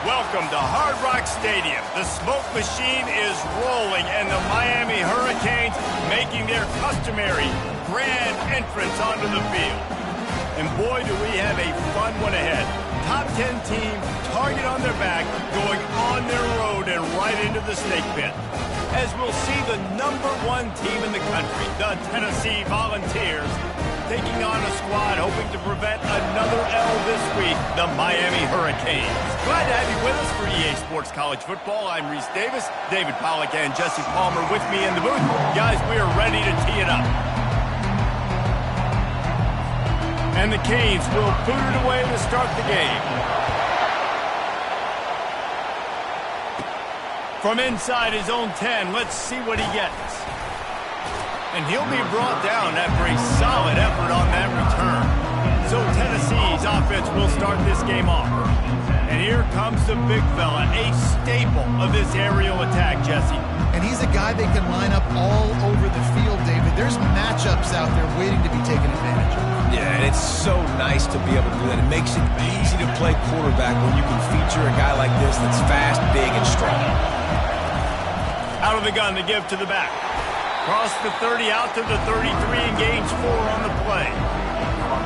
Welcome to Hard Rock Stadium. The smoke machine is rolling, and the Miami Hurricanes making their customary grand entrance onto the field. And boy, do we have a fun one ahead. Top 10 team, target on their back, going on their road and right into the snake pit. As we'll see the #1 team in the country, the Tennessee Volunteers, taking on a squad hoping to prevent another L this week, the Miami Hurricanes. Glad to have you with us for EA Sports College Football. I'm Reese Davis, David Pollack and Jesse Palmer with me in the booth. Guys, we are ready to tee it up. And the Canes will boot it away to start the game. From inside his own 10, let's see what he gets. And he'll be brought down after a solid effort on that return. So Tennessee's offense will start this game off. And here comes the big fella, a staple of this aerial attack, Jesse. And he's a guy they can line up all over the field, David. There's matchups out there waiting to be taken advantage of. Yeah, and it's so nice to be able to do that. It makes it easy to play quarterback when you can feature a guy like this that's fast, big, and strong. Out of the gun to give to the back. Cross the 30 out to the 33 and gains 4 on the play.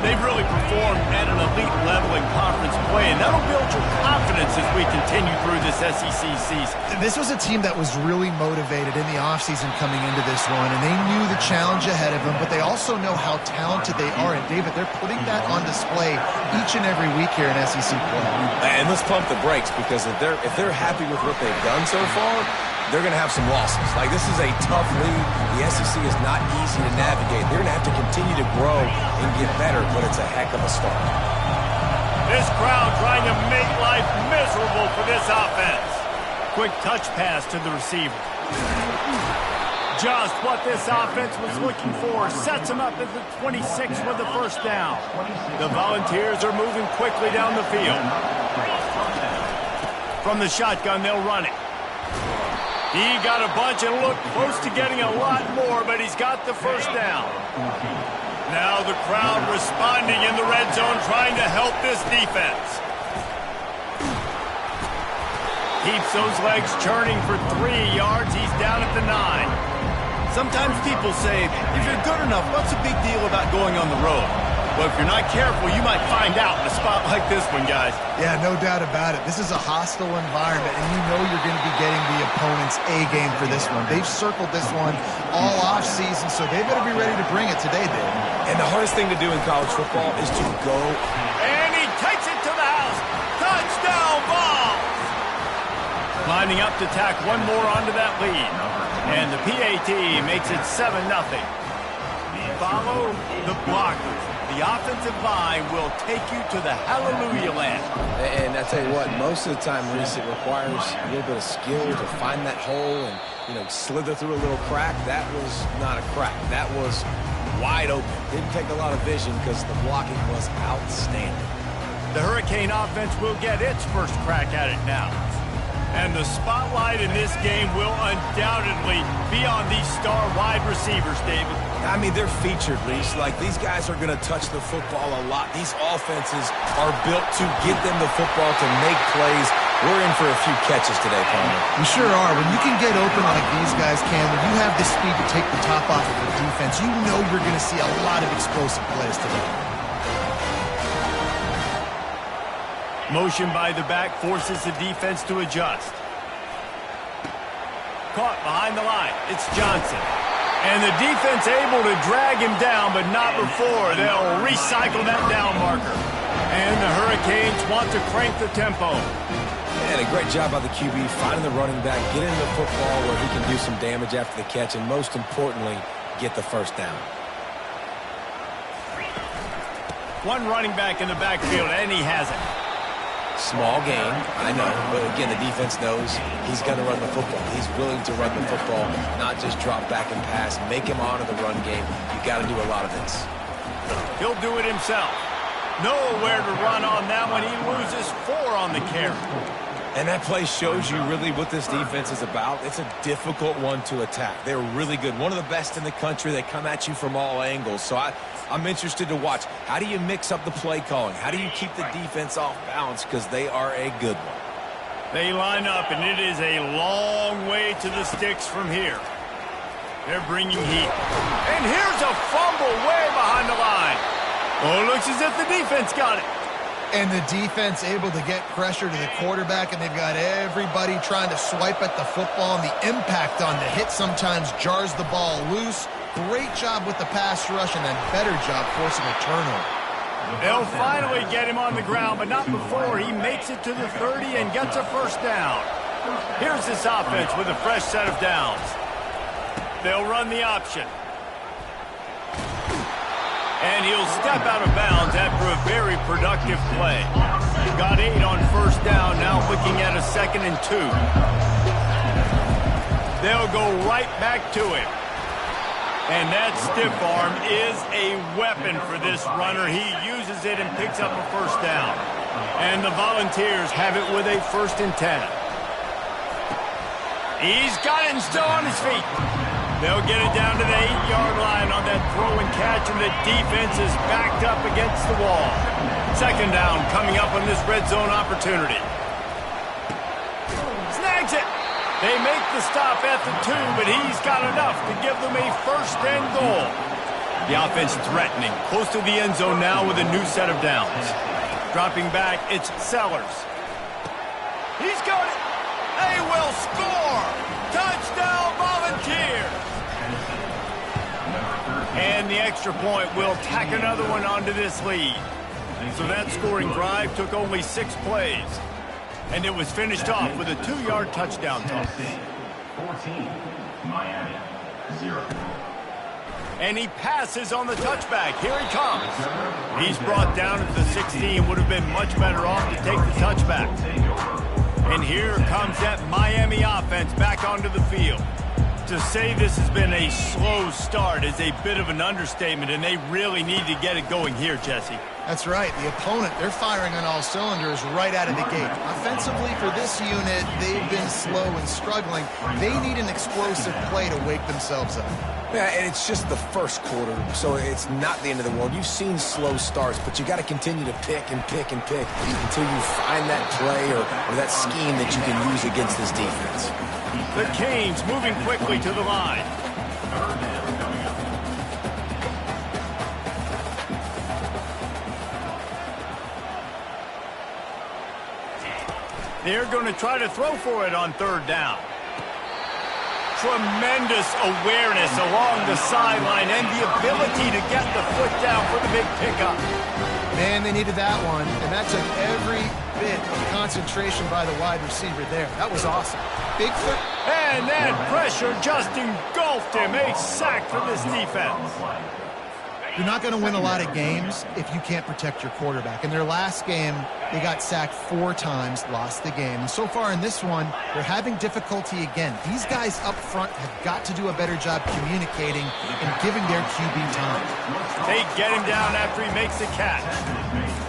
They've really performed at an elite level in conference play, and that'll build your confidence as we continue through this SEC season. This was a team that was really motivated in the offseason coming into this one, and they knew the challenge ahead of them, but they also know how talented they are. And, David, they're putting that on display each and every week here in SEC play. And let's pump the brakes, because if they're happy with what they've done so far, they're going to have some losses. Like, this is a tough league. The SEC is not easy to navigate. They're going to have to continue to grow and get better, but it's a heck of a start. This crowd trying to make life miserable for this offense. Quick touch pass to the receiver. Just what this offense was looking for. Sets him up at the 26 with the first down. The Volunteers are moving quickly down the field. From the shotgun, they'll run it. He got a bunch and looked close to getting a lot more, but he's got the first down. Now the crowd responding in the red zone, trying to help this defense. Keeps those legs churning for 3 yards. He's down at the 9. Sometimes people say, if you're good enough, what's the big deal about going on the road? Well, if you're not careful, you might find out in a spot like this one, guys. Yeah, no doubt about it. This is a hostile environment, and you know you're going to be getting the opponent's A-game for this one. They've circled this one all off-season, so they better be ready to bring it today, Dave. And the hardest thing to do in college football is to go. And he takes it to the house. Touchdown ball. Lining up to tack one more onto that lead. And the PAT makes it 7-0. Follow the blockers. The offensive line will take you to the hallelujah land. And I tell you what, most of the time, Reese, it requires a little bit of skill to find that hole and, slither through a little crack. That was not a crack. That was wide open. Didn't take a lot of vision because the blocking was outstanding. The Hurricane offense will get its first crack at it now. And the spotlight in this game will undoubtedly be on these star wide receivers, David. I mean, they're featured, Reese. Like, these guys are going to touch the football a lot. These offenses are built to get them the football, to make plays. We're in for a few catches today, Palmer. We sure are. When you can get open like these guys can, when you have the speed to take the top off of the defense, you know you're going to see a lot of explosive plays today. Motion by the back forces the defense to adjust. Caught behind the line. It's Johnson. And the defense able to drag him down, but not before. They'll recycle that down marker. And the Hurricanes want to crank the tempo. And a great job by the QB, finding the running back, getting the football where he can do some damage after the catch, and most importantly, get the first down. One running back in the backfield, and he has it. Small gain, I know, but again, the defense knows he's going to run the football. He's willing to run the football, not just drop back and pass, make him honor the run game. You got to do a lot of this. He'll do it himself. Nowhere to run on that one. He loses 4 on the carry. And that play shows you really what this defense is about. It's a difficult one to attack. They're really good. One of the best in the country. They come at you from all angles. So I'm interested to watch. How do you mix up the play calling? How do you keep the defense off balance? Because they are a good one. They line up, and it is a long way to the sticks from here. They're bringing heat. And here's a fumble way behind the line. Oh, it looks as if the defense got it. And the defense able to get pressure to the quarterback, and they've got everybody trying to swipe at the football, and the impact on the hit sometimes jars the ball loose. Great job with the pass rush, and a better job forcing a turnover. They'll finally get him on the ground, but not before he makes it to the 30 and gets a first down. Here's this offense with a fresh set of downs. They'll run the option. And he'll step out of bounds after a very productive play. Got 8 on first down, now looking at a 2nd and 2. They'll go right back to him. And that stiff arm is a weapon for this runner. He uses it and picks up a first down. And the Volunteers have it with a 1st and 10. He's got it and still on his feet. They'll get it down to the 8-yard line on that throw and catch, and the defense is backed up against the wall. 2nd down coming up on this red zone opportunity. Snags it. They make the stop at the 2, but he's got enough to give them a 1st and goal. The offense threatening, close to the end zone now with a new set of downs. Dropping back, it's Sellers. He's got it. They will score. Touchdown, Volunteers. And the extra point will tack another one onto this lead. So that scoring drive took only 6 plays. And it was finished off with a 2-yard touchdown toss. 14, Miami, 0. And he passes on the touchback. Here he comes. He's brought down at the 16. Would have been much better off to take the touchback. And here comes that Miami offense back onto the field. To say this has been a slow start is a bit of an understatement, and they really need to get it going here, Jesse. That's right. The opponent, they're firing on all cylinders right out of the gate. Offensively, for this unit, they've been slow and struggling. They need an explosive play to wake themselves up. Yeah, and it's just the first quarter, so it's not the end of the world. You've seen slow starts, but you got to continue to pick and pick and pick until you find that play or that scheme that you can use against this defense. The Canes moving quickly to the line. They're going to try to throw for it on 3rd down. Tremendous awareness along the sideline and the ability to get the foot down for the big pickup. Man, they needed that one, and that took every bit of concentration by the wide receiver there. That was awesome. Bigfoot. And that pressure just engulfed him. A sack for this defense. You're not going to win a lot of games if you can't protect your quarterback. In their last game, they got sacked 4 times, lost the game. And so far in this one, they're having difficulty again. These guys up front have got to do a better job communicating and giving their QB time. They get him down after he makes the catch.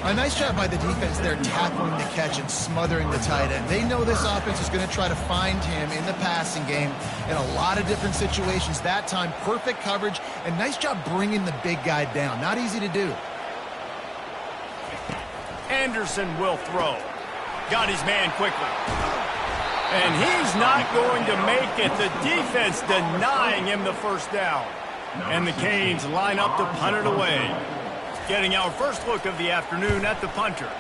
A nice job by the defense there, tackling the catch and smothering the tight end. They know this offense is going to try to find him in the passing game in a lot of different situations. That time, perfect coverage, and nice job bringing the big guy down. Not easy to do. Anderson will throw. Got his man quickly. And he's not going to make it. The defense denying him the first down. And the Canes line up to punt it away. Getting our first look of the afternoon at the punter.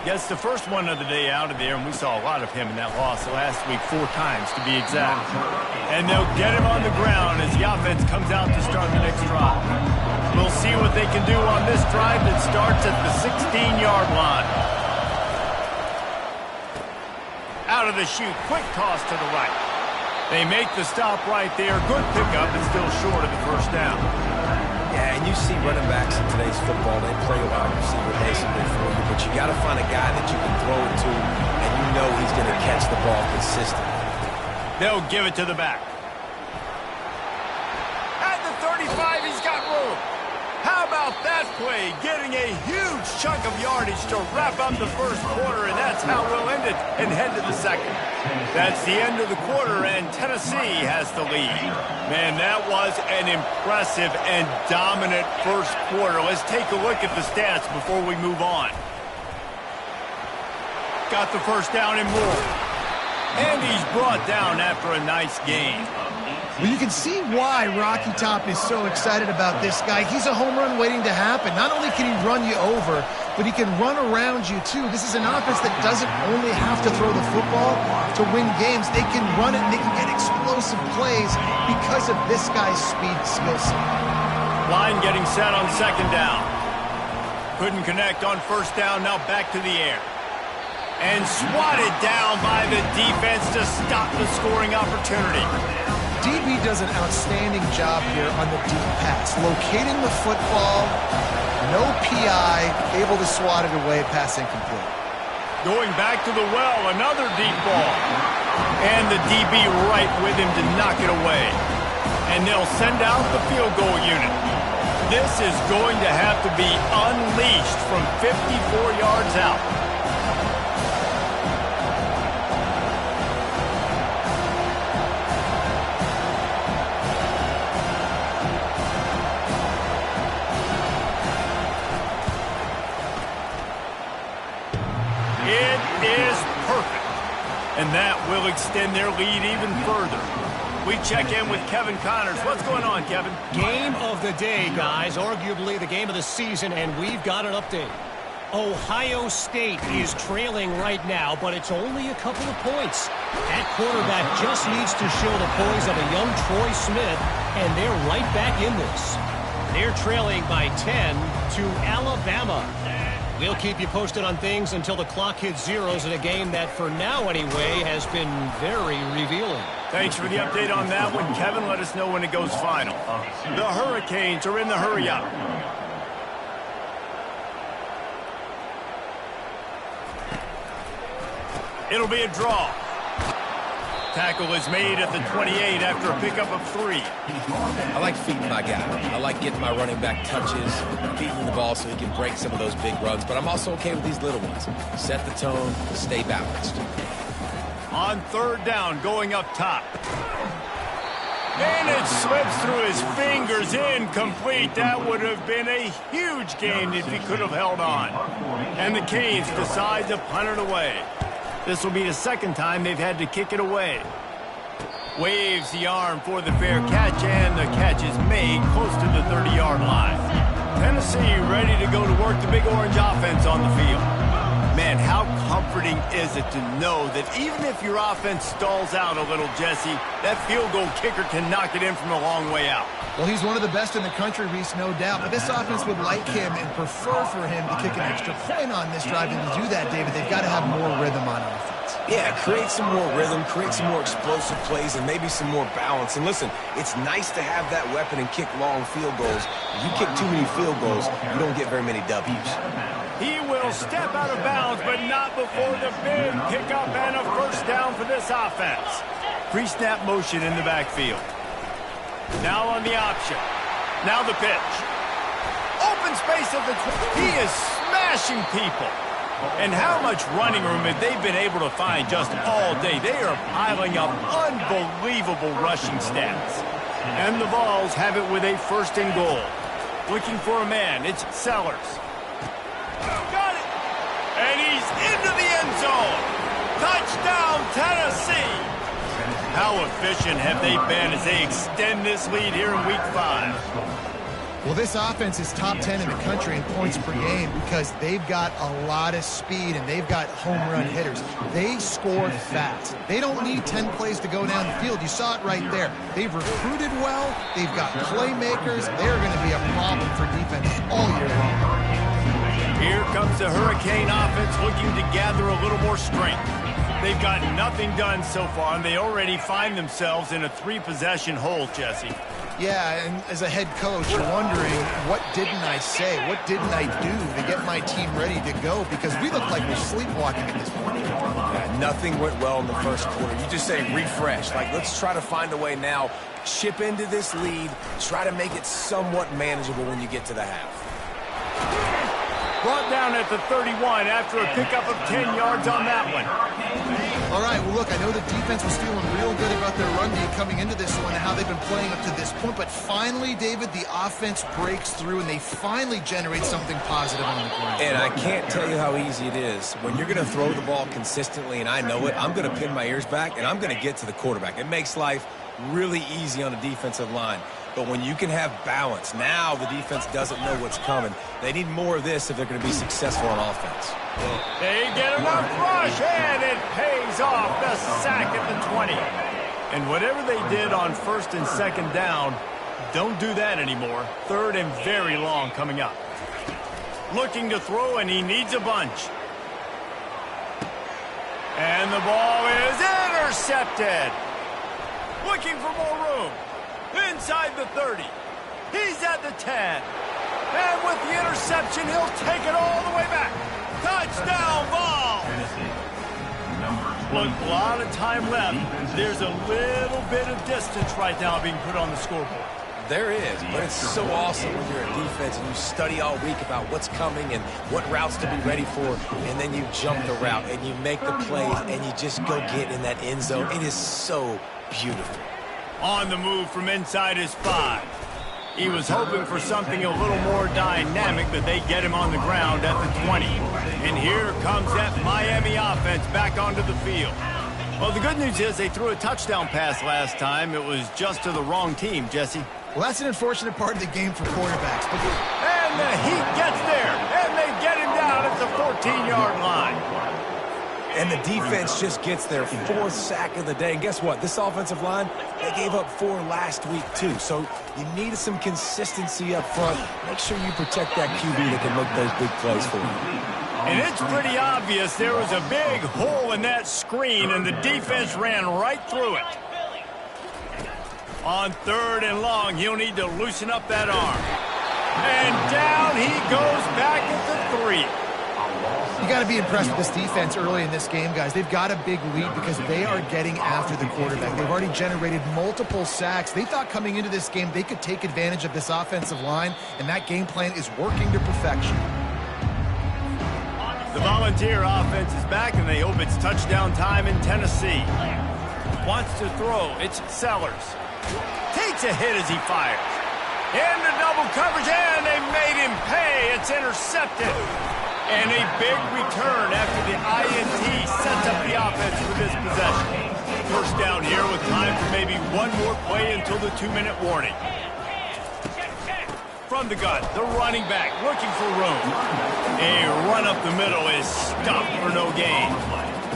Gets the first one of the day out of there, and we saw a lot of him in that loss last week, 4 times to be exact. And they'll get him on the ground as the offense comes out to start the next drive. We'll see what they can do on this drive that starts at the 16-yard line. Out of the chute, quick toss to the right. They make the stop right there. Good pickup, but still short of the first down. Yeah, and you see running backs in today's football, they play a wide receiver basically for you, but you got to find a guy that you can throw it to, and you know he's going to catch the ball consistently. They'll give it to the back. At the 35, he's got room. How about that play? Getting a huge chunk of yardage to wrap up the first quarter, and that's how we'll end it and head to the second. That's the end of the quarter, and Tennessee has the lead. Man, that was an impressive and dominant first quarter. Let's take a look at the stats before we move on. Got the first down and more. And he's brought down after a nice gain. Well, you can see why Rocky Top is so excited about this guy. He's a home run waiting to happen. Not only can he run you over, but he can run around you, too. This is an offense that doesn't only have to throw the football to win games. They can run it, and they can get explosive plays because of this guy's speed skill set. Line getting set on second down. Couldn't connect on first down, now back to the air. And swatted down by the defense to stop the scoring opportunity. DB does an outstanding job here on the deep pass, locating the football, no PI, able to swat it away, pass incomplete. Going back to the well, another deep ball. And the DB right with him to knock it away. And they'll send out the field goal unit. This is going to have to be unleashed from 54 yards out. And that will extend their lead even further. We check in with Kevin Connors. What's going on, Kevin? Game of the day, guys. Arguably the game of the season, and we've got an update. Ohio State is trailing right now, but it's only a couple of points. That quarterback just needs to show the poise of a young Troy Smith, and they're right back in this. They're trailing by 10 to Alabama. We'll keep you posted on things until the clock hits zeros in a game that, for now anyway, has been very revealing. Thanks for the update on that one, Kevin. Let us know when it goes final. The Hurricanes are in the hurry-up. It'll be a draw. Tackle is made at the 28 after a pickup of 3. I like feeding my guy. I like getting my running back touches, feeding the ball so he can break some of those big runs, but I'm also okay with these little ones. Set the tone, stay balanced. On third down, going up top. And it slips through his fingers, incomplete. That would have been a huge gain if he could have held on. And the Canes decide to punt it away. This will be the second time they've had to kick it away. Waves the arm for the fair catch, and the catch is made close to the 30-yard line. Tennessee ready to go to work the Big Orange offense on the field. Man, how comforting is it to know that even if your offense stalls out a little, Jesse, that field goal kicker can knock it in from a long way out. Well, he's one of the best in the country, Reese, no doubt. But this offense would like him and prefer for him to kick an extra point on this drive. And to do that, David, they've got to have more rhythm on offense. Yeah, create some more rhythm, create some more explosive plays, and maybe some more balance. And listen, it's nice to have that weapon and kick long field goals. If you kick too many field goals, you don't get very many W's. He will step out of bounds, but not before the big pickup and a first down for this offense. Pre-snap motion in the backfield. Now on the option. Now the pitch. Open space at the... He is smashing people. And how much running room have they been able to find just all day? They are piling up unbelievable rushing stats. And the Vols have it with a first and goal. Looking for a man. It's Sellers. Got it. And he's into the end zone. Touchdown, Tennessee. How efficient have they been as they extend this lead here in Week 5? Well, this offense is top 10 in the country in points per game because they've got a lot of speed and they've got home run hitters. They score fast. They don't need 10 plays to go down the field. You saw it right there. They've recruited well. They've got playmakers. They're going to be a problem for defenses all year long. Here comes the Hurricane offense looking to gather a little more strength. They've got nothing done so far, and they already find themselves in a 3-possession hole, Jesse. Yeah, and as a head coach, you're wondering, what didn't I say? What didn't I do to get my team ready to go? Because we look like we're sleepwalking at this point. Yeah, nothing went well in the first quarter. You just say refresh. Like, let's try to find a way now, chip into this lead, try to make it somewhat manageable when you get to the half. Brought down at the 31 after a pickup of 10 yards on that one. All right, well, look, I know the defense was feeling real good about their run D coming into this one and how they've been playing up to this point, but finally, David, the offense breaks through and they finally generate something positive on the ground. And I can't tell you how easy it is. When you're going to throw the ball consistently, and I know it, I'm going to pin my ears back, and I'm going to get to the quarterback. It makes life really easy on the defensive line. But when you can have balance, now the defense doesn't know what's coming. They need more of this if they're going to be successful on offense. They get enough rush, and it pays off. The sack at the 20. And whatever they did on first and second down, don't do that anymore. Third and very long coming up. Looking to throw, and he needs a bunch. And the ball is intercepted. Looking for more room. Inside the 30. He's at the 10. And with the interception, he'll take it all the way back. Touchdown ball. Look, a lot of time left. There's a little bit of distance right now being put on the scoreboard. There is, but it's so awesome when you're a defense and you study all week about what's coming and what routes to be ready for, and then you jump the route and you make the plays and you just go get in that end zone. It is so beautiful. On the move from inside his 5. He was hoping for something a little more dynamic, but they get him on the ground at the 20. And here comes that Miami offense back onto the field. Well, the good news is they threw a touchdown pass last time. It was just to the wrong team, Jesse. Well, that's an unfortunate part of the game for quarterbacks. And the Heat gets there, and they get him down at the 14-yard line. And the defense just gets their 4th sack of the day. And guess what? This offensive line, they gave up 4 last week, too. So you need some consistency up front. Make sure you protect that QB that can make those big plays for you. And it's pretty obvious there was a big hole in that screen, and the defense ran right through it. On 3rd and long, he'll need to loosen up that arm. And down he goes back at the 3. You got to be impressed with this defense early in this game, guys. They've got a big lead because they are getting after the quarterback. They've already generated multiple sacks. They thought coming into this game they could take advantage of this offensive line, and that game plan is working to perfection. The Volunteer offense is back, and they hope it's touchdown time in Tennessee. Wants to throw. It's Sellers. Takes a hit as he fires. Into double coverage, and they made him pay. It's intercepted. And a big return after the INT sets up the offense for this possession. First down here with time for maybe one more play until the 2-minute warning. From the gun, the running back looking for room. A run up the middle is stopped for no gain.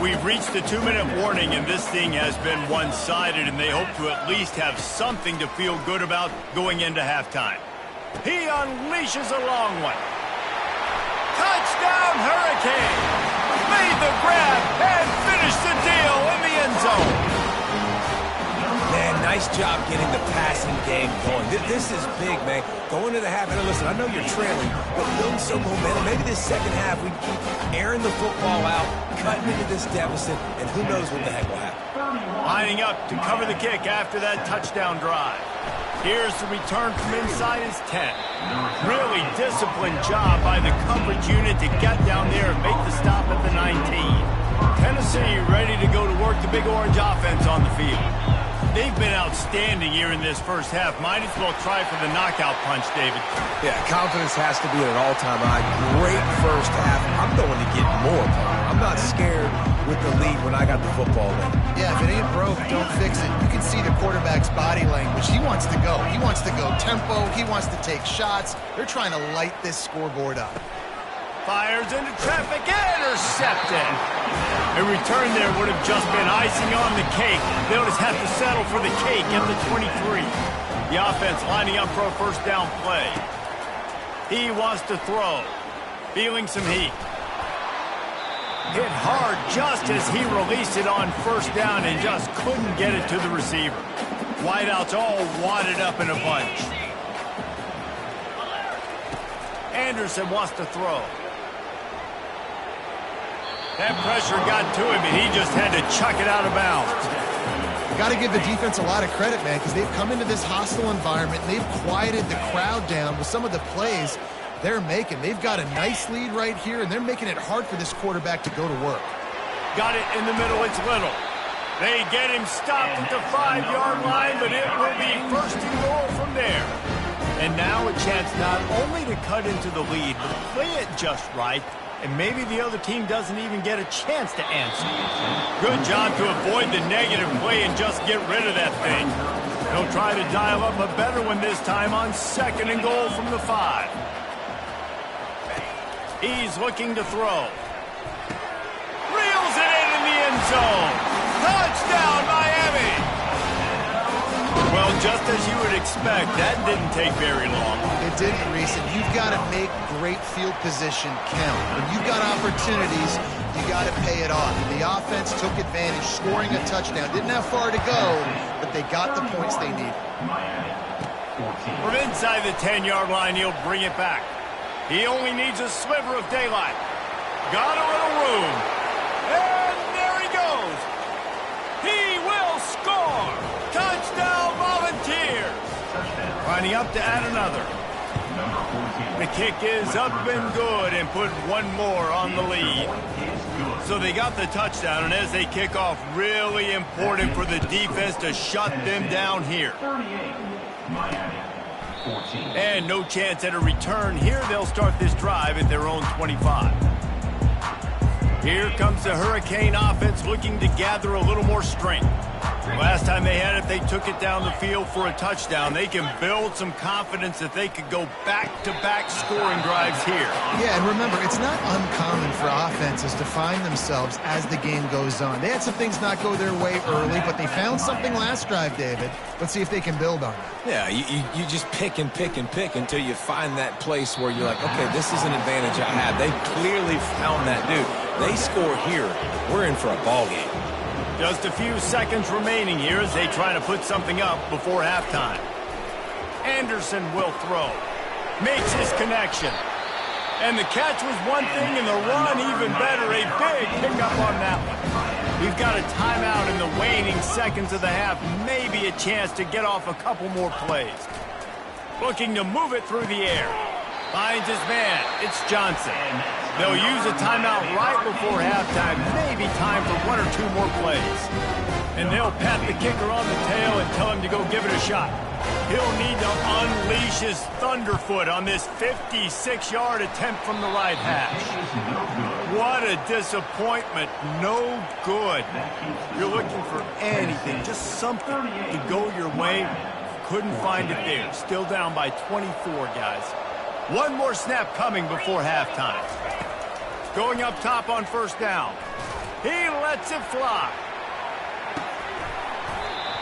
We've reached the 2-minute warning, and this thing has been one-sided, and they hope to at least have something to feel good about going into halftime. He unleashes a long one. Touchdown, Hurricane! Made the grab and finished the deal in the end zone. Man, nice job getting the passing game going. This is big, man. Going to the half, and listen, I know you're trailing, but building some momentum. Maybe this second half we keep airing the football out, cutting into this deficit, and who knows what the heck will happen. Lining up to cover the kick after that touchdown drive. Here's the return from inside his 10. Really disciplined job by the coverage unit to get down there and make the stop at the 19. Tennessee ready to go to work the Big Orange offense on the field. They've been outstanding here in this first half. Might as well try for the knockout punch, David. Yeah, confidence has to be at an all-time high. Great first half. I'm going to get more. I'm not scared with the lead when I got the football in. Yeah, if it ain't broke, don't fix it. You can see the quarterback's body language. He wants to go. He wants to go tempo. He wants to take shots. They're trying to light this scoreboard up. Fires into traffic, intercepted. A return there would have just been icing on the cake. They'll just have to settle for the cake at the 23. The offense lining up for a first down play. He wants to throw. Feeling some heat. Hit hard just as he released it on first down and just couldn't get it to the receiver. Wideouts all wadded up in a bunch. Anderson wants to throw. That pressure got to him, and he just had to chuck it out of bounds. Got to give the defense a lot of credit, man, because they've come into this hostile environment, and they've quieted the crowd down with some of the plays they're making. They've got a nice lead right here, and they're making it hard for this quarterback to go to work. got it in the middle. It's Little. They get him stopped at the 5-yard line, but it will be first and goal from there. And now a chance not only to cut into the lead, but play it just right, and maybe the other team doesn't even get a chance to answer. Good job to avoid the negative play and just get rid of that thing. He'll try to dial up a better one this time on second and goal from the 5. He's looking to throw. Reels it in the end zone. Touchdown, Miami! Well, just as you would expect, that didn't take very long. It didn't, Reese, and you've got to make great field position count. When you've got opportunities, you got to pay it off. And the offense took advantage, scoring a touchdown. Didn't have far to go, but they got the points they needed. From inside the 10-yard line, he'll bring it back. He only needs a sliver of daylight. Got a little room. And there he goes. He will score. Touchdown, Volunteers. Lining up to add another. The kick is up and good and put one more on the lead. So they got the touchdown, and as they kick off, really important for the defense to shut them down here. And no chance at a return here. They'll start this drive at their own 25. Here comes the Hurricane offense looking to gather a little more strength. Last time they had it, they took it down the field for a touchdown. They can build some confidence that they could go back-to-back scoring drives here. Yeah, and remember, it's not uncommon for offenses to find themselves as the game goes on. They had some things not go their way early, but they found something last drive, David. Let's see if they can build on it. Yeah, you just pick and pick and pick until you find that place where you're like, okay, this is an advantage I have. They clearly found that dude. They score here, we're in for a ball game. Just a few seconds remaining here as they try to put something up before halftime. Anderson will throw. Makes his connection. And the catch was one thing and the run even better. A big pickup on that one. We've got a timeout in the waning seconds of the half. Maybe a chance to get off a couple more plays. Looking to move it through the air. Finds his man. It's Johnson. They'll use a timeout right before halftime. Maybe time for one or two more plays. And they'll pat the kicker on the tail and tell him to go give it a shot. He'll need to unleash his thunderfoot on this 56-yard attempt from the right hash. What a disappointment. No good. You're looking for anything, just something to go your way. Couldn't find it there. Still down by 24, guys. One more snap coming before halftime. Going up top on first down. He lets it fly.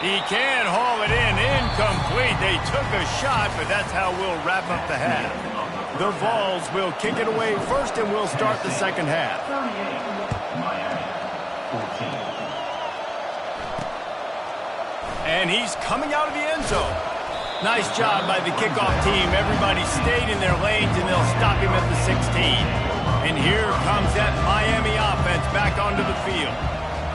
He can haul it in. Incomplete. They took a shot, but that's how we'll wrap up the half. The Vols will kick it away first, and we'll start the second half. And he's coming out of the end zone. Nice job by the kickoff team. Everybody stayed in their lanes, and they'll stop him at the 16. And here comes that Miami offense back onto the field.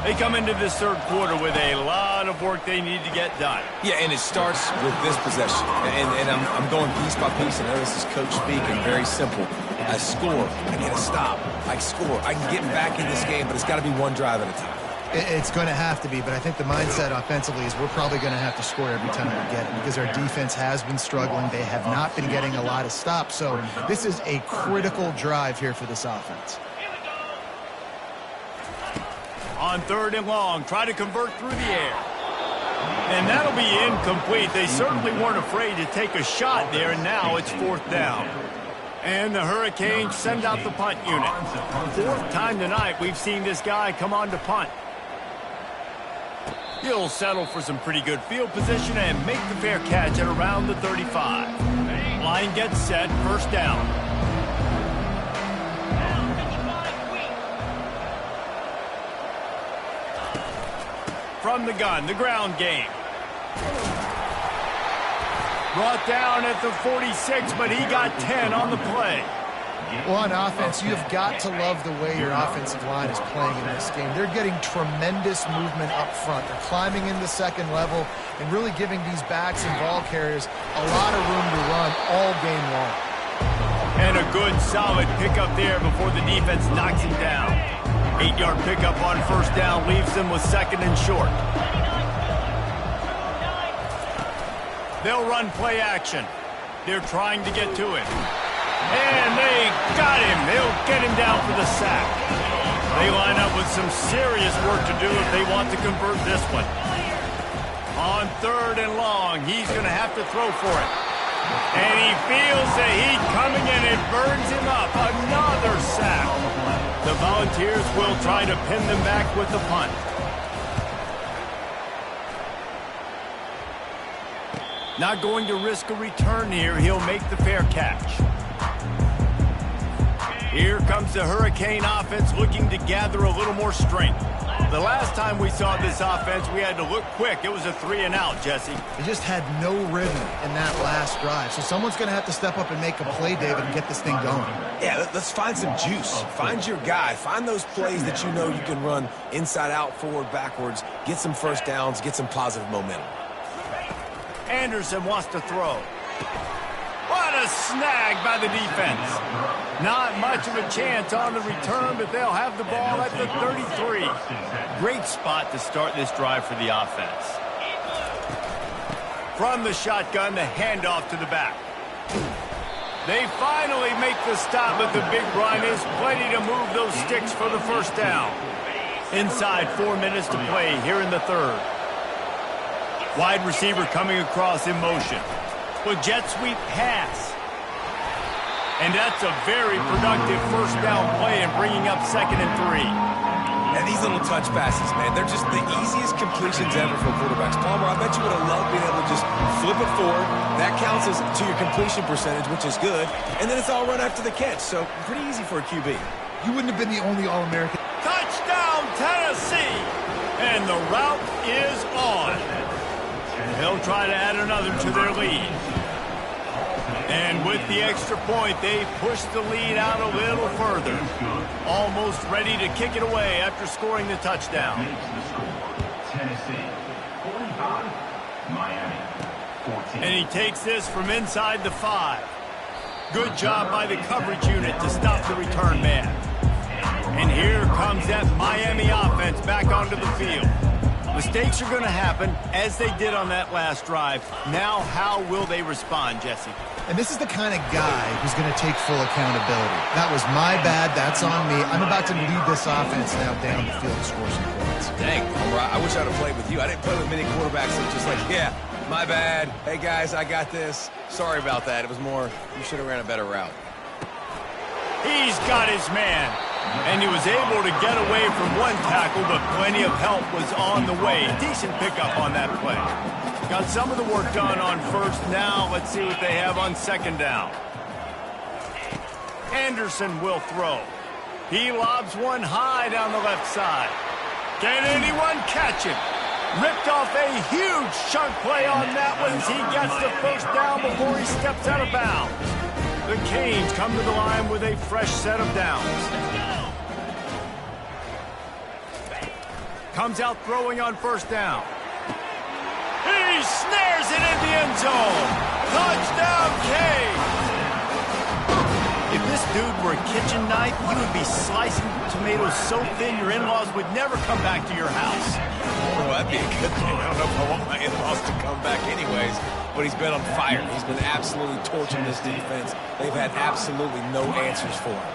They come into this third quarter with a lot of work they need to get done. Yeah, and it starts with this possession. And I'm going piece by piece. I know this is coach speaking, very simple. I score, I get a stop. I score, I can get back in this game, but it's got to be one drive at a time. It's going to have to be, but I think the mindset offensively is we're probably going to have to score every time we get it because our defense has been struggling. They have not been getting a lot of stops, so this is a critical drive here for this offense. On third and long, try to convert through the air. And that'll be incomplete. They certainly weren't afraid to take a shot there, and now it's fourth down. And the Hurricanes send out the punt unit. Fourth time tonight we've seen this guy come on to punt. He'll settle for some pretty good field position and make the fair catch at around the 35. Line gets set, first down. From the gun, the ground game. Brought down at the 46, but he got 10 on the play. Well, on offense, you have got to love the way your offensive line is playing in this game. They're getting tremendous movement up front. They're climbing in the second level and really giving these backs and ball carriers a lot of room to run all game long. And a good, solid pickup there before the defense knocks him down. 8-yard pickup on first down leaves them with second and short. They'll run play action. They're trying to get to him. And they got him. They'll get him down for the sack. They line up with some serious work to do if they want to convert this one. On 3rd and long, he's going to have to throw for it. And he feels the heat coming and it burns him up. Another sack. The Volunteers will try to pin them back with the punt. Not going to risk a return here. He'll make the fair catch. Here comes the Hurricane offense looking to gather a little more strength. The last time we saw this offense, we had to look quick. It was a 3-and-out, Jesse. They just had no rhythm in that last drive. So someone's going to have to step up and make a play, David, and get this thing going. Yeah, let's find some juice. Find your guy. Find those plays that you know you can run inside out, forward, backwards. Get some first downs. Get some positive momentum. Anderson wants to throw. What a snag by the defense. Not much of a chance on the return, but they'll have the ball at the 33. Great spot to start this drive for the offense. From the shotgun, the handoff to the back. They finally make the stop, but the big run is plenty to move those sticks for the first down. Inside 4 minutes to play here in the 3rd. Wide receiver coming across in motion. With jet sweep pass. And that's a very productive first down play and bringing up 2nd and 3. And these little touch passes, man, they're just the easiest completions ever for quarterbacks. Palmer, I bet you would have loved being able to just flip it forward. That counts as to your completion percentage, which is good. And then it's all run after the catch, so pretty easy for a QB. You wouldn't have been the only All-American. Touchdown, Tennessee! And the route is on. They'll try to add another to their lead. And with the extra point, they push the lead out a little further. Almost ready to kick it away after scoring the touchdown. Tennessee 45, Miami 14. And he takes this from inside the 5. Good job by the coverage unit to stop the return man. And here comes that Miami offense back onto the field. Mistakes are going to happen, as they did on that last drive. Now, how will they respond, Jesse? And this is the kind of guy who's going to take full accountability. That was my bad. That's on me. I'm about to lead this offense now down the field and score some points. Dang, I wish I'd have played with you. I didn't play with many quarterbacks that were just like, yeah, my bad. Hey, guys, I got this. Sorry about that. It was more, you should have ran a better route. He's got his man. And he was able to get away from one tackle, but plenty of help was on the way. Decent pickup on that play. Got some of the work done on first. Now let's see what they have on 2nd down. Anderson will throw. He lobs one high down the left side. Can anyone catch him? Ripped off a huge chunk play on that one as he gets the first down before he steps out of bounds. The Canes come to the line with a fresh set of downs. Comes out throwing on first down. He snares it in the end zone. Touchdown, Canes. If this dude were a kitchen knife, he would be slicing tomatoes so thin your in-laws would never come back to your house. Well, that'd be a good thing. I don't know if I want my in-laws to come back anyways, but he's been on fire. He's been absolutely torching this defense. They've had absolutely no answers for him.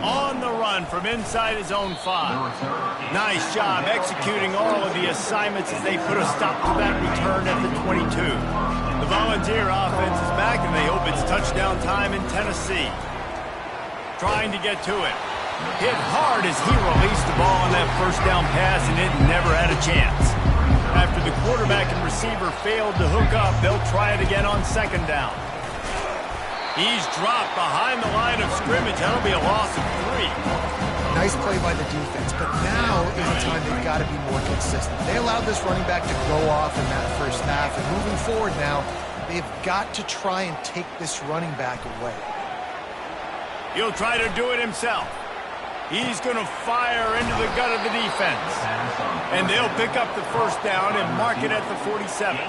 On the run from inside his own 5. Nice job executing all of the assignments as they put a stop to that return at the 22. The Volunteer offense is back, and they hope it's touchdown time in Tennessee. Trying to get to it. Hit hard as he released the ball on that first down pass, and it never had a chance. After the quarterback and receiver failed to hook up, they'll try it again on 2nd down. He's dropped behind the line of scrimmage. That'll be a loss of 3. Nice play by the defense, but now is the time they've got to be more consistent. They allowed this running back to go off in that first half, and moving forward now, they've got to try and take this running back away. He'll try to do it himself. He's going to fire into the gut of the defense. And they'll pick up the first down and mark it at the 47.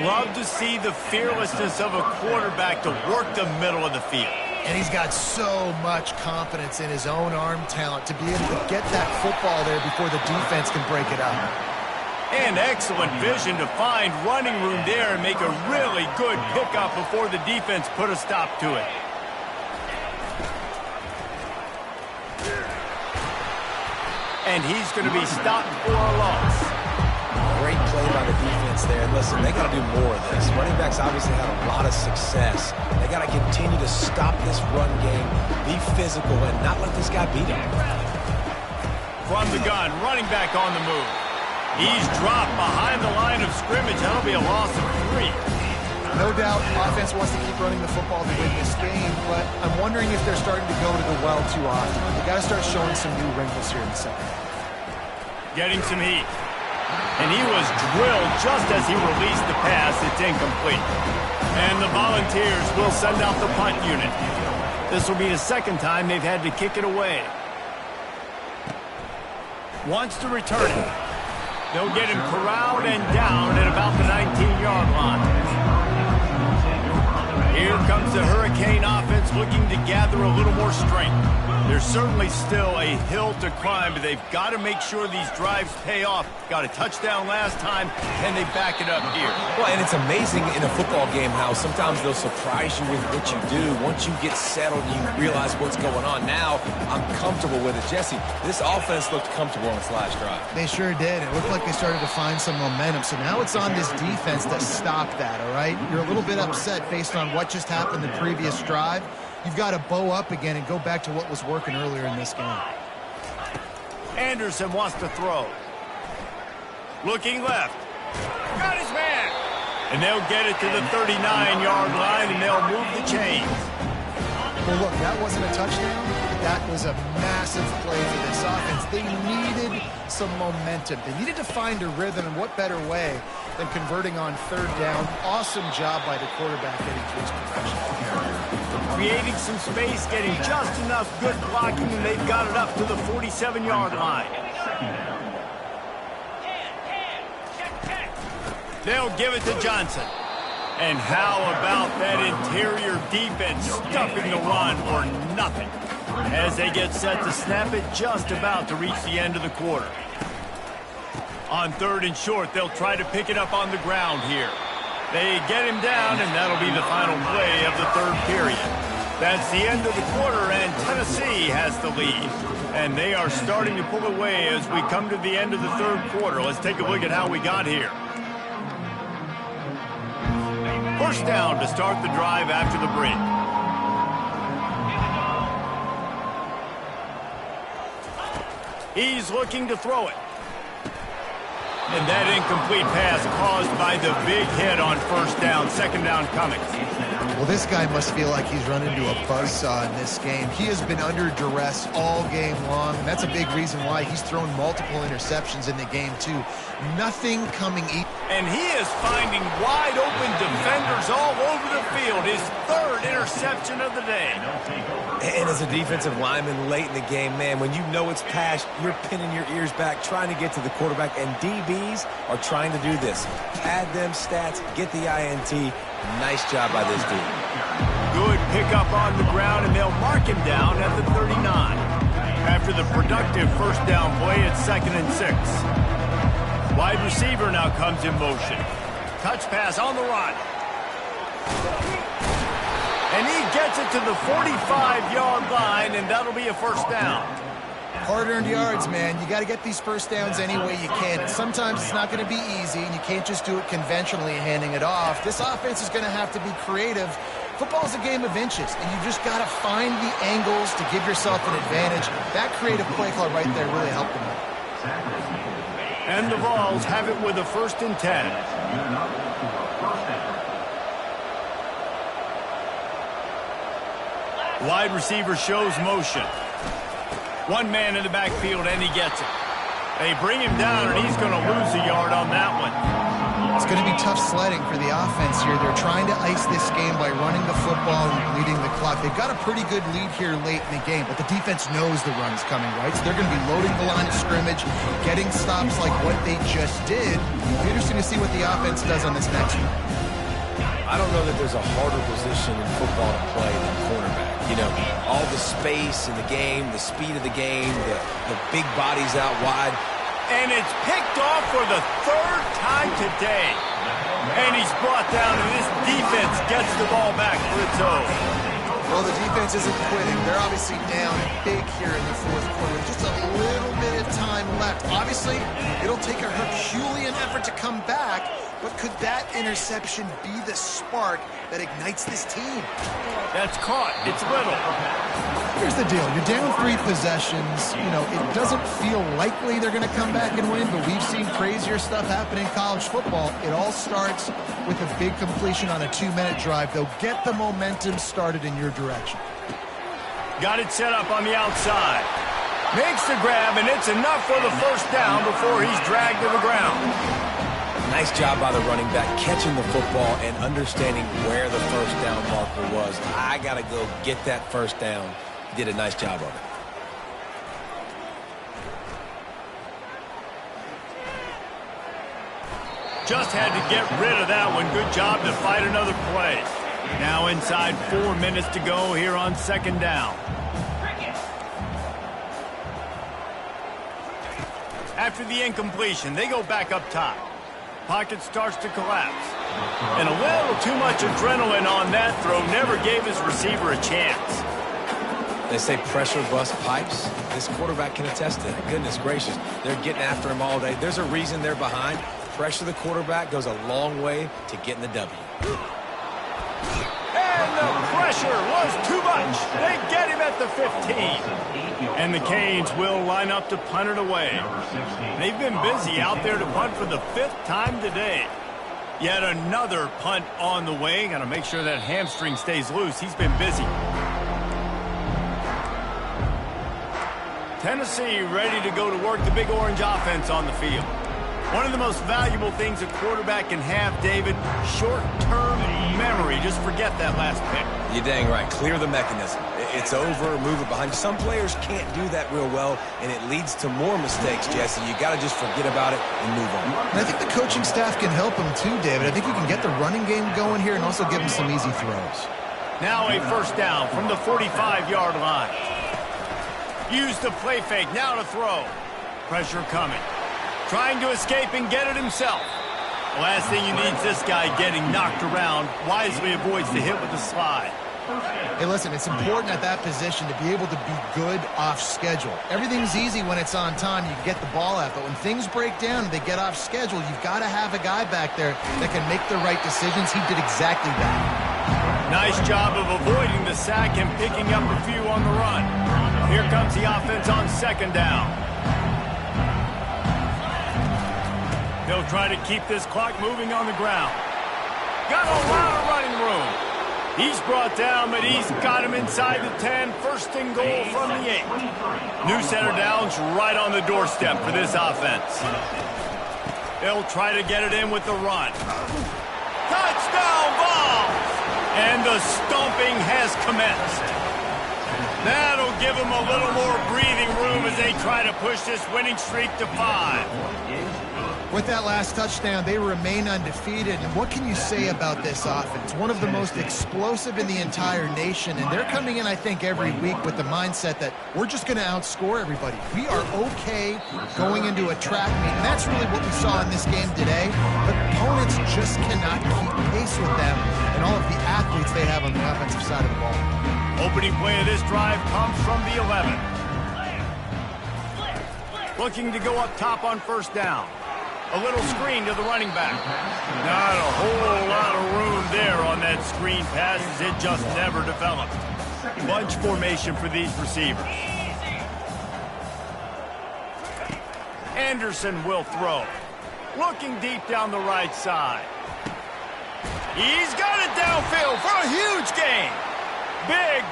Love to see the fearlessness of a quarterback to work the middle of the field. And he's got so much confidence in his own arm talent to be able to get that football there before the defense can break it up. And excellent vision to find running room there and make a really good pickup before the defense put a stop to it. And he's going to be stopped for a loss. Great play by the defense there. And listen, they got to do more of this. Running backs obviously had a lot of success. They got to continue to stop this run game, be physical, and not let this guy beat him. From the gun, running back on the move. He's dropped behind the line of scrimmage. That'll be a loss of 3. No doubt, offense wants to keep running the football to win this game, but I'm wondering if they're starting to go to the well too often. They've got to start showing some new wrinkles here in the second half. Getting some heat. And he was drilled just as he released the pass. It's incomplete. And the Volunteers will send out the punt unit. This will be the second time they've had to kick it away. Wants to return it. They'll get him corralled and down at about the 19-yard line. Here comes the Hurricane offense looking to gather a little more strength. There's certainly still a hill to climb, but they've got to make sure these drives pay off. Got a touchdown last time, and they back it up here. Well, and it's amazing in a football game how sometimes they'll surprise you with what you do. Once you get settled, you realize what's going on. Now, I'm comfortable with it. Jesse, this offense looked comfortable on its last drive. They sure did. It looked like they started to find some momentum. So now it's on this defense to stop that, all right? You're a little bit upset based on what just happened the previous drive. You've got to bow up again and go back to what was working earlier in this game. Anderson wants to throw. Looking left. Got his man. And they'll get it to the 39-yard line, and they'll move the chains. Well, look, that wasn't a touchdown. That was a massive play for this offense. They needed some momentum. They needed to find a rhythm, and what better way than converting on third down. Awesome job by the quarterback getting to his progression. Creating some space, getting just enough good blocking, and they've got it up to the 47-yard line. They'll give it to Johnson. And how about that interior defense stuffing the run for nothing? As they get set to snap it, just about to reach the end of the quarter. On third and short, they'll try to pick it up on the ground here. They get him down, and that'll be the final play of the third period. That's the end of the quarter, and Tennessee has the lead. And they are starting to pull away as we come to the end of the third quarter. Let's take a look at how we got here. First down to start the drive after the break. He's looking to throw it. And that incomplete pass caused by the big hit on first down. Second down coming. Well, this guy must feel like he's run into a buzzsaw in this game. He has been under duress all game long, and that's a big reason why he's thrown multiple interceptions in the game, too. Nothing coming easy. And he is finding wide open defenders all over the field. His third interception of the day. And as a defensive lineman late in the game, man, when you know it's past, you're pinning your ears back, trying to get to the quarterback, and DBs are trying to do this. Pad them stats, get the INT. Nice job by this dude. Good pickup on the ground, and they'll mark him down at the 39. After the productive first down play, it's 2nd and 6. Wide receiver now comes in motion. Touch pass on the run. And he gets it to the 45-yard line, and that'll be a first down. Hard-earned yards, man. You got to get these first downs any way you can. And sometimes it's not going to be easy, and you can't just do it conventionally handing it off. This offense is going to have to be creative. Football is a game of inches, and you just got to find the angles to give yourself an advantage. That creative play call right there really helped them out. And the Vols have it with a 1st and 10. Wide receiver shows motion. One man in the backfield, and he gets it. They bring him down, and he's going to lose a yard on that one. It's going to be tough sledding for the offense here. They're trying to ice this game by running the football and bleeding the clock. They've got a pretty good lead here late in the game, but the defense knows the run's coming, right? So they're going to be loading the line of scrimmage, getting stops like what they just did. It'll be interesting to see what the offense does on this next one. I don't know that there's a harder position in football to play than cornerback. You know, all the space in the game, the speed of the game, the big bodies out wide. And it's picked off for the third time today. And he's brought down, and this defense gets the ball back for its own. Well, the defense isn't quitting. They're obviously down big here in the fourth quarter. Just a little bit of time left. Obviously, it'll take a Herculean effort to come back, but could that interception be the spark that ignites this team? That's caught. It's little. Here's the deal. You're down 3 possessions. You know, it doesn't feel likely they're going to come back and win, but we've seen crazier stuff happen in college football. It all starts with a big completion on a 2-minute drive. They'll get the momentum started in your direction. Got it set up on the outside. Makes the grab, and it's enough for the first down before he's dragged to the ground. Nice job by the running back catching the football and understanding where the first down marker was. I got to go get that first down. He did a nice job of it. Just had to get rid of that one. Good job to fight another play. Now inside 4 minutes to go here on second down. After the incompletion, they go back up top. Pocket starts to collapse. And a little too much adrenaline on that throw never gave his receiver a chance. They say pressure busts pipes. This quarterback can attest to it. Goodness gracious, they're getting after him all day. There's a reason they're behind. Pressure the quarterback goes a long way to getting the W. And the pressure was too much. They get him at the 15. And the Canes will line up to punt it away. They've been busy out there to punt for the 5th time today. Yet another punt on the way. Got to make sure that hamstring stays loose. He's been busy. Tennessee ready to go to work the Big Orange offense on the field. One of the most valuable things a quarterback can have, David, short-term memory. Just forget that last pick. You're dang right. Clear the mechanism. It's over, move it behind you. Some players can't do that real well, and it leads to more mistakes, Jesse. You got to just forget about it and move on. And I think the coaching staff can help him too, David. I think you can get the running game going here and also give him some easy throws. Now a first down from the 45-yard line. Use the play fake. Now to throw. Pressure coming. Trying to escape and get it himself. The last thing you need is this guy getting knocked around. Wisely avoids the hit with the slide. Hey, listen, it's important at that position to be able to be good off schedule. Everything's easy when it's on time. You get the ball out. But when things break down and they get off schedule, you've got to have a guy back there that can make the right decisions. He did exactly that. Nice job of avoiding the sack and picking up a few on the run. Here comes the offense on second down. They'll try to keep this clock moving on the ground. Got a lot of running room. He's brought down, but he's got him inside the 10. First and goal from the 8. New set of downs right on the doorstep for this offense. They'll try to get it in with the run. Touchdown ball! And the stomping has commenced. That'll give them a little more breathing room as they try to push this winning streak to 5. With that last touchdown, they remain undefeated. And what can you say about this offense? One of the most explosive in the entire nation. And they're coming in, I think, every week with the mindset that we're just going to outscore everybody. We are okay going into a track meet. And that's really what we saw in this game today. But opponents just cannot keep pace with them and all of the athletes they have on the offensive side of the ball. Opening play of this drive comes from the 11. Looking to go up top on first down. A little screen to the running back. Not a whole lot of room there on that screen pass as it just never developed. Bunch formation for these receivers. Anderson will throw. Looking deep down the right side. He's got it downfield for a huge gain.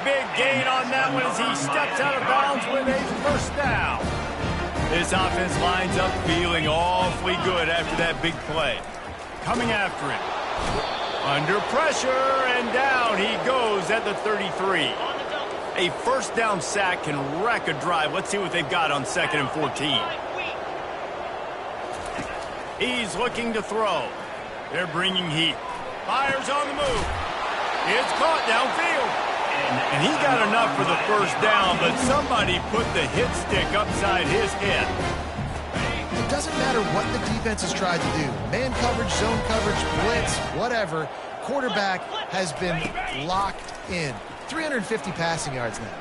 Big gain on that one as he steps out of bounds with a first down. This offense lines up feeling awfully good after that big play. Coming after it. Under pressure, and down he goes at the 33. A first down sack can wreck a drive. Let's see what they've got on 2nd and 14. He's looking to throw. They're bringing heat. Fires on the move. It's caught downfield. And he got enough for the first down, but somebody put the hit stick upside his head. It doesn't matter what the defense has tried to do. Man coverage, zone coverage, blitz, whatever. Quarterback has been locked in. 350 passing yards now.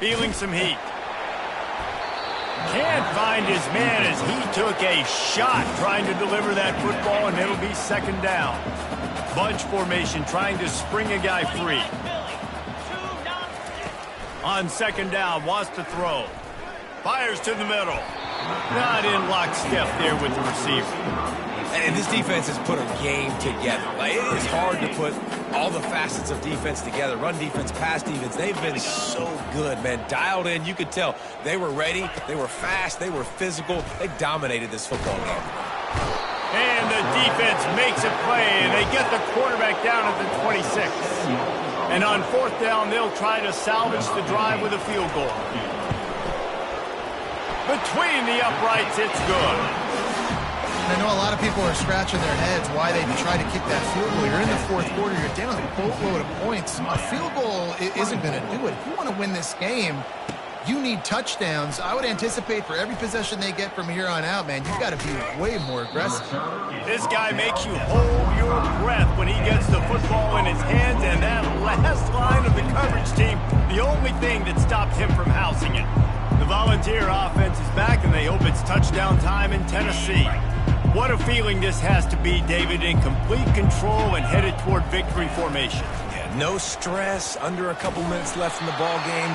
Feeling some heat. Can't find his man as he took a shot trying to deliver that football, and it'll be second down. Bunch formation trying to spring a guy free. On second down, wants to throw. Fires to the middle. Not in lockstep there with the receiver. And this defense has put a game together. Like, it is hard to put all the facets of defense together. Run defense, pass defense. They've been so good, man. Dialed in. You could tell they were ready. They were fast. They were physical. They dominated this football game. And the defense makes a play, and they get the quarterback down at the 26. And on fourth down, they'll try to salvage the drive with a field goal. Between the uprights, it's good. I know a lot of people are scratching their heads why they try to kick that field goal. You're in the fourth quarter. You're down a boatload of points. A field goal isn't going to do it. If you want to win this game, you need touchdowns. I would anticipate for every possession they get from here on out, man, you've got to be way more aggressive. This guy makes you hold your breath when he gets the football in his hands, and that last line of the coverage team, the only thing that stopped him from housing it. The Volunteer offense is back, and they hope it's touchdown time in Tennessee. What a feeling this has to be, David, in complete control and headed toward victory formation. Yeah, no stress, under a couple minutes left in the ball game,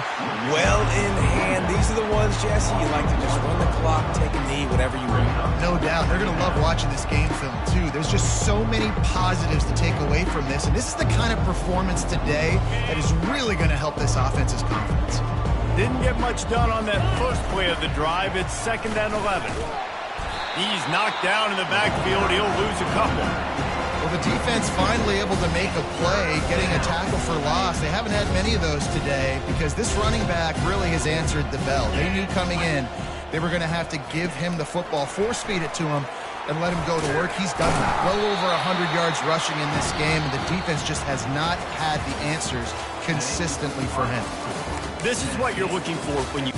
well in hand. These are the ones, Jesse, you like to just run the clock, take a knee, whatever you want. No doubt. They're going to love watching this game film, too. There's just so many positives to take away from this, and this is the kind of performance today that is really going to help this offense's confidence. Didn't get much done on that first play of the drive. It's 2nd and 11. He's knocked down in the backfield. He'll lose a couple. Well, the defense finally able to make a play, getting a tackle for loss. They haven't had many of those today because this running back really has answered the bell. They knew coming in they were going to have to give him the football, force-feed it to him, and let him go to work. He's done that. Well over 100 yards rushing in this game, and the defense just has not had the answers consistently for him. This is what you're looking for when you